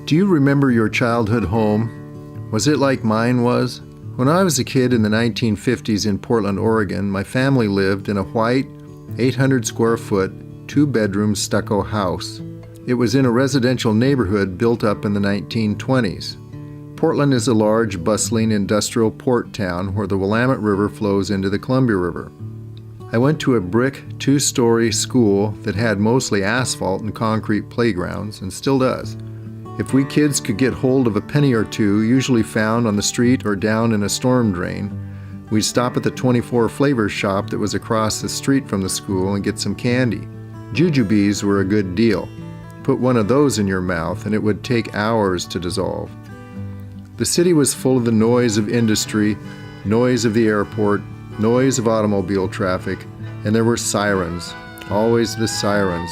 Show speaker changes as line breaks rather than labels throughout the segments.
Do you remember your childhood home? Was it like mine was? When I was a kid in the 1950s in Portland, Oregon, my family lived in a white, 800 square foot, 2-bedroom stucco house. It was in a residential neighborhood built up in the 1920s. Portland is a large, bustling industrial port town where the Willamette River flows into the Columbia River. I went to a brick 2-story school that had mostly asphalt and concrete playgrounds, and still does. If we kids could get hold of a penny or two, usually found on the street or down in a storm drain, we'd stop at the 24 Flavors shop that was across the street from the school and get some candy. Jujubes were a good deal. Put one of those in your mouth and it would take hours to dissolve. The city was full of the noise of industry, noise of the airport, noise of automobile traffic, and there were sirens, always the sirens.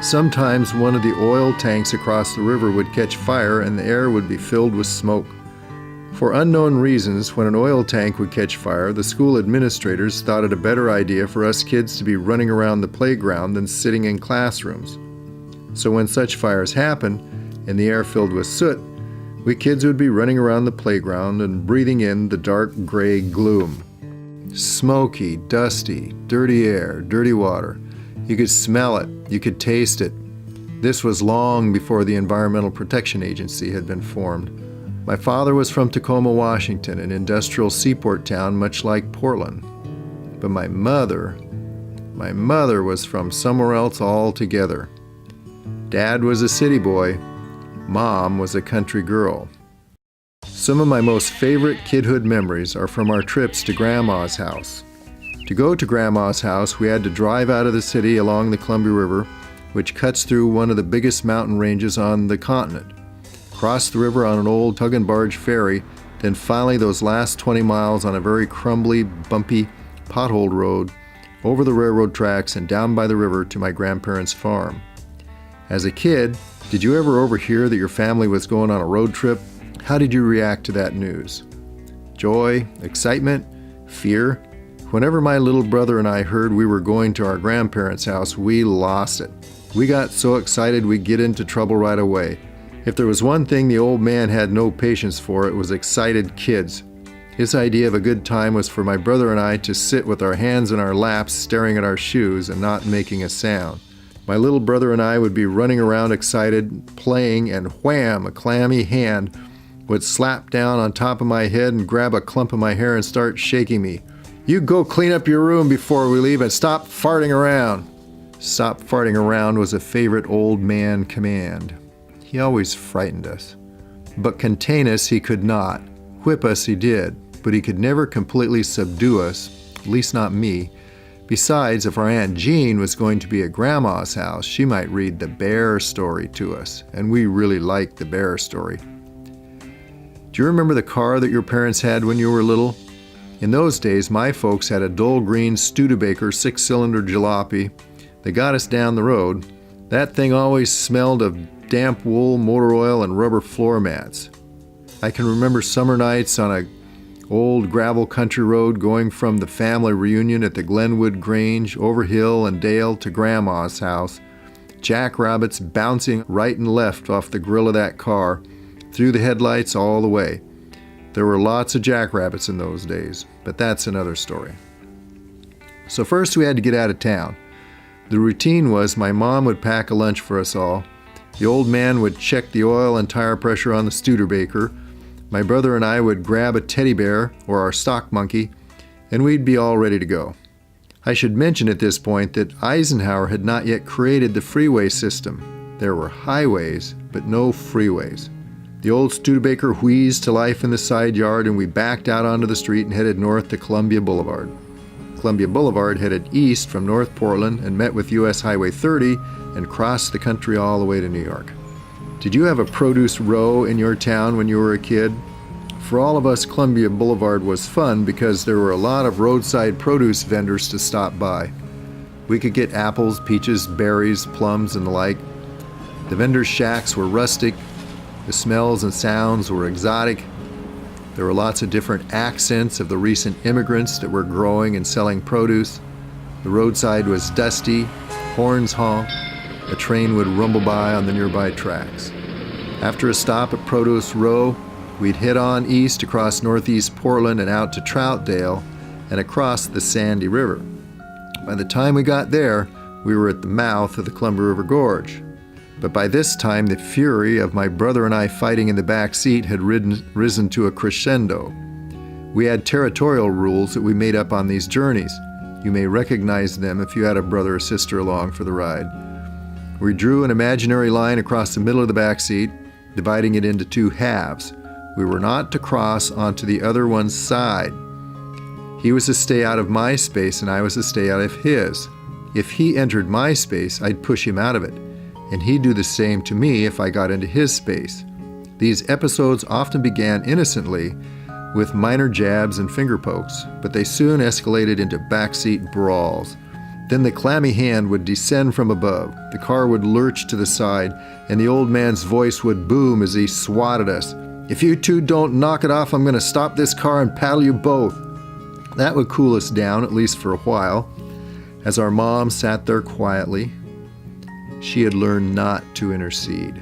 Sometimes one of the oil tanks across the river would catch fire and the air would be filled with smoke. For unknown reasons, when an oil tank would catch fire, the school administrators thought it a better idea for us kids to be running around the playground than sitting in classrooms. So when such fires happened and the air filled with soot, we kids would be running around the playground and breathing in the dark gray gloom. Smoky, dusty, dirty air, dirty water. You could smell it, you could taste it. This was long before the Environmental Protection Agency had been formed. My father was from Tacoma, Washington, an industrial seaport town much like Portland. But my mother was from somewhere else altogether. Dad was a city boy, Mom was a country girl. Some of my most favorite kidhood memories are from our trips to Grandma's house. To go to Grandma's house, we had to drive out of the city along the Columbia River, which cuts through one of the biggest mountain ranges on the continent. Cross the river on an old tug and barge ferry, then finally those last 20 miles on a very crumbly, bumpy, potholed road, over the railroad tracks and down by the river to my grandparents' farm. As a kid, did you ever overhear that your family was going on a road trip? How did you react to that news? Joy, excitement, fear? Whenever my little brother and I heard we were going to our grandparents' house, we lost it. We got so excited we'd get into trouble right away. If there was one thing the old man had no patience for, it was excited kids. His idea of a good time was for my brother and I to sit with our hands in our laps staring at our shoes and not making a sound. My little brother and I would be running around excited, playing, and wham, a clammy hand would slap down on top of my head and grab a clump of my hair and start shaking me. You go clean up your room before we leave and stop farting around. Stop farting around was a favorite old man command. He always frightened us. But contain us he could not. Whip us he did, but he could never completely subdue us, at least not me. Besides, if our Aunt Jean was going to be at Grandma's house, she might read the bear story to us, and we really liked the bear story. Do you remember the car that your parents had when you were little? In those days, my folks had a dull green Studebaker 6-cylinder jalopy that got us down the road. That thing always smelled of damp wool, motor oil, and rubber floor mats. I can remember summer nights on a old gravel country road going from the family reunion at the Glenwood Grange over hill and dale to Grandma's house, jackrabbits bouncing right and left off the grill of that car, through the headlights all the way. There were lots of jackrabbits in those days, but that's another story. So first we had to get out of town. The routine was my mom would pack a lunch for us all. The old man would check the oil and tire pressure on the Studebaker. My brother and I would grab a teddy bear or our stock monkey, and we'd be all ready to go. I should mention at this point that Eisenhower had not yet created the freeway system. There were highways, but no freeways. The old Studebaker wheezed to life in the side yard, and we backed out onto the street and headed north to Columbia Boulevard. Columbia Boulevard headed east from North Portland and met with US Highway 30 and crossed the country all the way to New York. Did you have a produce row in your town when you were a kid? For all of us, Columbia Boulevard was fun because there were a lot of roadside produce vendors to stop by. We could get apples, peaches, berries, plums, and the like. The vendors' shacks were rustic. The smells and sounds were exotic. There were lots of different accents of the recent immigrants that were growing and selling produce. The roadside was dusty, horns honked, a train would rumble by on the nearby tracks. After a stop at Produce Row, we'd head on east across northeast Portland and out to Troutdale and across the Sandy River. By the time we got there, we were at the mouth of the Columbia River Gorge. But by this time, the fury of my brother and I fighting in the back seat had risen to a crescendo. We had territorial rules that we made up on these journeys. You may recognize them if you had a brother or sister along for the ride. We drew an imaginary line across the middle of the back seat, dividing it into two halves. We were not to cross onto the other one's side. He was to stay out of my space and I was to stay out of his. If he entered my space, I'd push him out of it, and he'd do the same to me if I got into his space. These episodes often began innocently with minor jabs and finger pokes, but they soon escalated into backseat brawls. Then the clammy hand would descend from above, the car would lurch to the side, and the old man's voice would boom as he swatted us. "If you two don't knock it off, I'm going to stop this car and paddle you both." That would cool us down, at least for a while, as our mom sat there quietly. She had learned not to intercede.